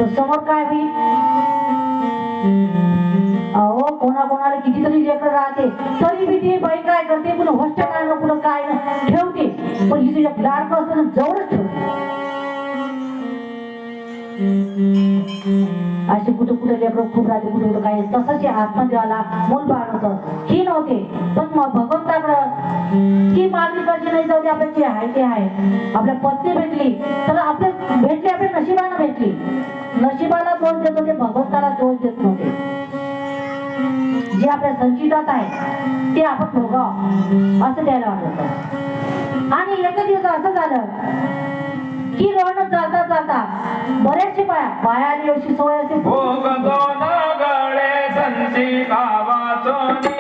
समोर काय होईल? अहो कोणाकोणाला कितीतरी लेकर राहते तरी बी ती बाई काय करते पुन्हा हॉस्टेल पुढं काय ठेवते, पण ही तुझ्या लाडकं असताना जवळच ठेवते. असे कुठं कुठं लेकर खूप राहते, कुठं कुठं काय तसंच आत्मदेवाला मूल बाळ होतं ही नव्हते. पण मग भगवंताकडं की मागणी करायची नाही, जाऊ दे आपल्या जे आहे ते आहे. आपल्या पत्नी भेटली तर आपल्या भेटली, आपल्या नशिबानं भेटली. नशिबाला दोष देत होते, भगवंताला दोष देत नव्हते. जे आपल्या संचितात आहे ते आपण भोगावं असं त्याला वाटत. आणि एका दिवस असं झालं की रोड चालता चालता बऱ्याचशे बाया आली अशी सोय असते. गळे संचिता वाचोनी